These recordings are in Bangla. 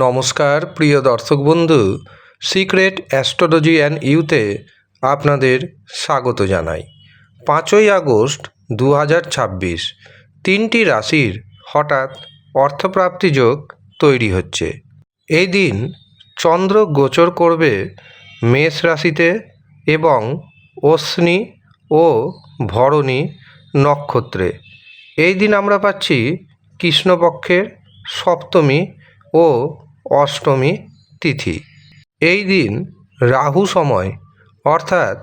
নমস্কার প্রিয় দর্শক বন্ধু, সিক্রেট অ্যাস্ট্রোলজি অ্যান্ড ইউতে আপনাদের স্বাগত জানাই। 5ই আগস্ট 2026 তিনটি রাশির হঠাৎ অর্থপ্রাপ্তি যোগ তৈরি হচ্ছে। এই দিন চন্দ্র গোচর করবে মেষ রাশিতে এবং অশ্বিনী ও ভরণী নক্ষত্রে। এই দিন আমরা পাচ্ছি কৃষ্ণপক্ষের সপ্তমী ও অষ্টমী তিথি। এই দিন রাহু সময় অর্থাৎ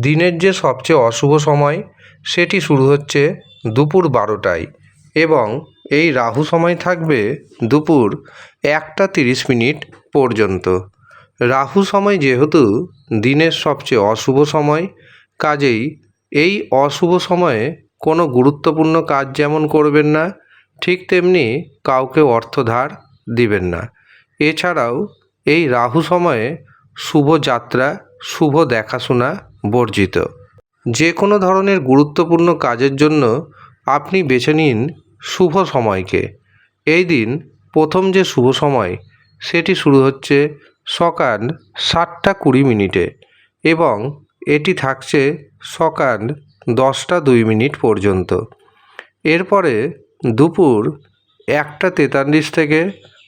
দিনের যে সবচেয়ে অশুভ সময় সেটি শুরু হচ্ছে দুপুর 12টায় এবং এই রাহু সময় থাকবে দুপুর 1টা 30 পর্যন্ত। রাহু সময় যেহেতু দিনের সবচেয়ে অশুভ সময়, কাজেই এই অশুভ সময়ে কোনো গুরুত্বপূর্ণ কাজ যেমন করবেন না, ঠিক তেমনি কাউকে অর্থ ধার দিবেন না। এছাড়াও এই রাহু সময়ে শুভ যাত্রা, শুভ দেখাশোনা বর্জিত। যে কোনো ধরনের গুরুত্বপূর্ণ কাজের জন্য আপনি বেছে নিন শুভ সময়কে। এই দিন প্রথম যে শুভ সময় সেটি শুরু হচ্ছে সকাল 7টা 20 এবং এটি থাকছে সকাল 10টা 2 পর্যন্ত। এরপরে দুপুর 1টা 43 থেকে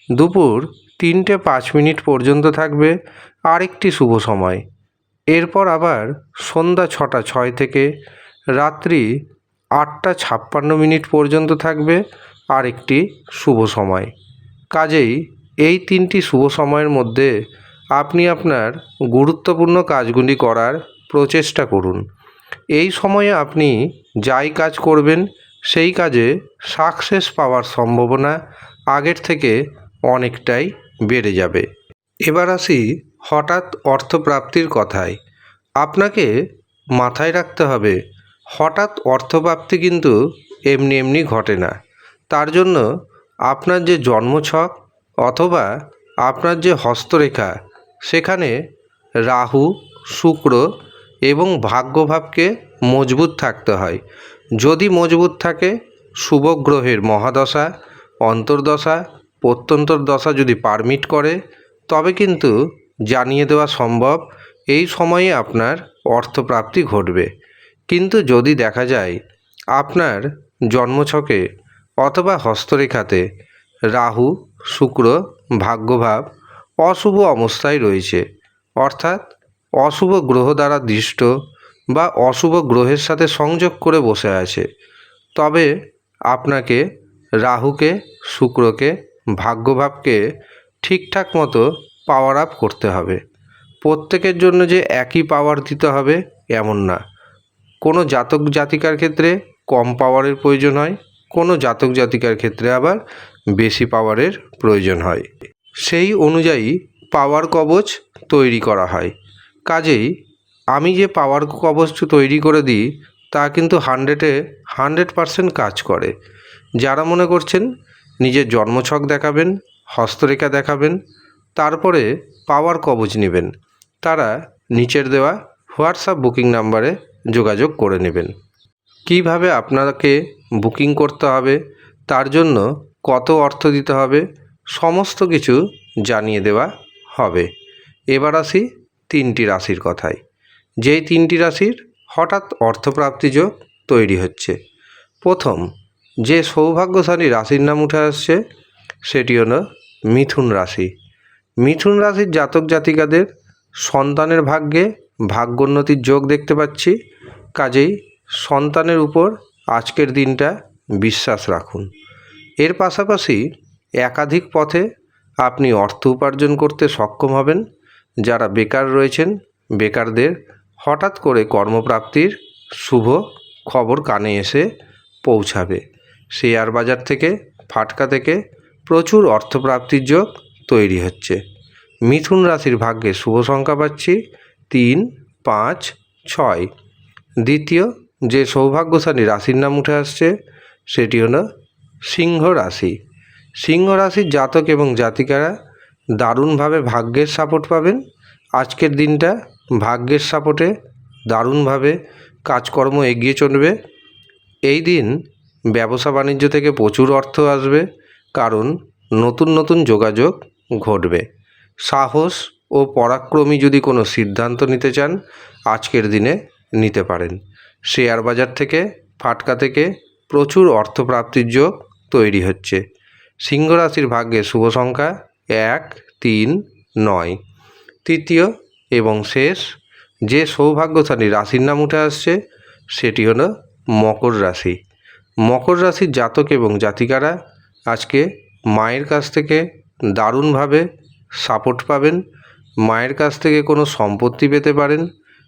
দুপুর 3টে 5 পর্যন্ত থাকবে আরেকটি শুভ সময়। এরপর আবার সন্ধ্যা 6টা 6 থেকে রাত্রি 8টা 56 পর্যন্ত থাকবে আরেকটি শুভ সময়। কাজেই এই তিনটি শুভ সময়ের মধ্যে আপনি আপনার গুরুত্বপূর্ণ কাজগুলি করার প্রচেষ্টা করুন। এই সময়ে আপনি যাই কাজ করবেন সেই কাজে সাকসেস পাওয়ার সম্ভাবনা আগের থেকে অনেকটাই বেড়ে যাবে। এবার আসি হঠাৎ অর্থপ্রাপ্তির কথায়। আপনাকে মাথায় রাখতে হবে, হঠাৎ অর্থপ্রাপ্তি কিন্তু এমনি এমনি ঘটে না। তার জন্য আপনার যে জন্মছক অথবা আপনার যে হস্তরেখা, সেখানে রাহু, শুক্র এবং ভাগ্যভাবকে মজবুত থাকতে হয়। যদি মজবুত থাকে, শুভ গ্রহের মহাদশা, অন্তর্দশা, প্রত্যন্তর দশা যদি পারমিট করে, তবে কিন্তু জানিয়ে দেওয়া সম্ভব এই সময়ে আপনার অর্থপ্রাপ্তি ঘটবে। কিন্তু যদি দেখা যায় আপনার জন্মছকে অথবা হস্তরেখাতে রাহু, শুক্র, ভাগ্যভাব অশুভ অবস্থায় রয়েছে, অর্থাৎ অশুভ গ্রহ দ্বারা দৃষ্ট বা অশুভ গ্রহের সাথে সংযোগ করে বসে আছে, তবে আপনাকে রাহুকে, শুক্রকে, ভাগ্যভাবকে ঠিকঠাক মতো পাওয়ার আপ করতে হবে। প্রত্যেকের জন্য যে একই পাওয়ার দিতে হবে এমন না। কোনো জাতক জাতিকার ক্ষেত্রে কম পাওয়ারের প্রয়োজন হয়, কোনো জাতক জাতিকার ক্ষেত্রে আবার বেশি পাওয়ারের প্রয়োজন হয়। সেই অনুযায়ী পাওয়ার কবচ তৈরি করা হয়। কাজেই আমি যে পাওয়ার কবচ তৈরি করে দিই তা কিন্তু 100% কাজ করে। যারা মনে করছেন নিজের জন্মছক দেখাবেন, হস্তরেখা দেখাবেন, তারপরে পাওয়ার কবচ নেবেন, তারা নিচের দেওয়া হোয়াটসঅ্যাপ বুকিং নাম্বারে যোগাযোগ করে নেবেন। কিভাবে আপনাকে বুকিং করতে হবে, তার জন্য কত অর্থ দিতে হবে, সমস্ত কিছু জানিয়ে দেওয়া হবে। এবার আসি তিনটি রাশির কথায়। যেই তিনটি রাশির হঠাৎ অর্থপ্রাপ্তি যোগ তৈরি হচ্ছে। প্রথম যে সৌভাগ্যশালী রাশির নাম উঠে আসছে সেটি হলো মিথুন রাশি। মিথুন রাশির জাতক জাতিকাদের সন্তানের ভাগ্যে ভাগ্যোন্নতির যোগ দেখতে পাচ্ছি। কাজেই সন্তানের উপর আজকের দিনটা বিশ্বাস রাখুন। এর পাশাপাশি একাধিক পথে আপনি অর্থ উপার্জন করতে সক্ষম হবেন। যারা বেকার রয়েছেন, বেকারদের হঠাৎ করে কর্মপ্রাপ্তির শুভ খবর কানে এসে পৌঁছাবে। শেয়ার বাজার থেকে, ফাটকা থেকে প্রচুর অর্থপ্রাপ্তির যোগ তৈরি হচ্ছে। মিথুন রাশির ভাগ্যে শুভ সংখ্যা পাচ্ছি 3, 5, 6। দ্বিতীয় যে সৌভাগ্যশালী রাশির নাম উঠে আসছে সেটি হলো সিংহ রাশি। সিংহ রাশির জাতক এবং জাতিকারা দারুণভাবে ভাগ্যের সাপোর্ট পাবেন। আজকের দিনটা ভাগ্যের সাপোর্টে দারুণভাবে কাজকর্ম এগিয়ে চলবে। এই দিন ব্যবসা বাণিজ্য থেকে প্রচুর অর্থ আসবে, কারণ নতুন নতুন যোগাযোগ ঘটবে। সাহস ও পরাক্রমী যদি কোনো সিদ্ধান্ত নিতে চান আজকের দিনে নিতে পারেন। শেয়ার বাজার থেকে ফাটকা থেকে প্রচুর অর্থপ্রাপ্তির যোগ তৈরি হচ্ছে। সিংহ রাশির ভাগ্যে শুভ সংখ্যা 1, 3, 9। তৃতীয় এবং শেষ যে সৌভাগ্যশালী রাশির নাম উঠে আসছে সেটি হলো মকর রাশি। মকর রাশির জাতক এবং জাতিকারা আজকে মায়ের কাছ থেকে দারুণভাবে সাপোর্ট পাবেন। মায়ের কাছ থেকে কোনো সম্পত্তি পেতে পারেন।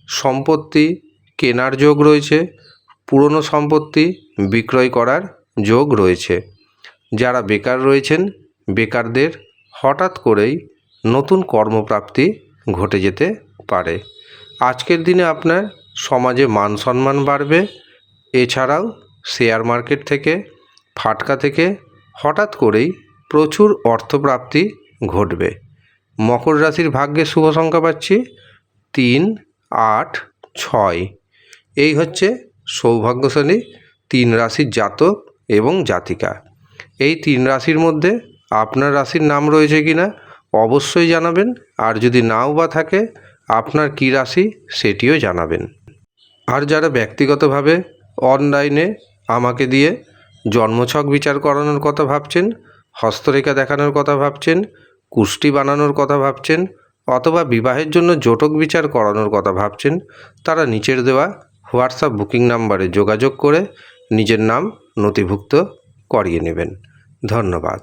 সম্পত্তি কেনার যোগ রয়েছে। পুরনো সম্পত্তি বিক্রয় করার যোগ রয়েছে। যারা বেকার রয়েছেন বেকারদের হঠাৎ করেই নতুন কর্মপ্রাপ্তি ঘটে যেতে পারে। আজকের দিনে আপনার সমাজে মান সম্মান বাড়বে। এছাড়াও শেয়ার মার্কেট থেকে ফাটকা থেকে হঠাৎ করেই প্রচুর অর্থপ্রাপ্তি ঘটবে। মকর রাশির ভাগ্যে শুভ সংখ্যা পাচ্ছি 3, 8, 6। এই হচ্ছে সৌভাগ্যশালী 3 রাশির জাতক এবং জাতিকা। এই 3 রাশির মধ্যে আপনার রাশির নাম রয়েছে কি না অবশ্যই জানাবেন। আর যদি নাও বা থাকে আপনার কী রাশি সেটিও জানাবেন। আর যারা ব্যক্তিগতভাবে অনলাইনে আমাকে দিয়ে জন্মছক বিচার করানোর কথা ভাবছেন, হস্তরেখা দেখানোর কথা ভাবছেন, কুষ্টি বানানোর কথা ভাবছেন অথবা বিবাহের জন্য জটক বিচার করানোর কথা ভাবছেন, তারা নিচের দেওয়া হোয়াটসঅ্যাপ বুকিং নাম্বারে যোগাযোগ করে নিজের নাম নথিভুক্ত করিয়ে নেবেন। ধন্যবাদ।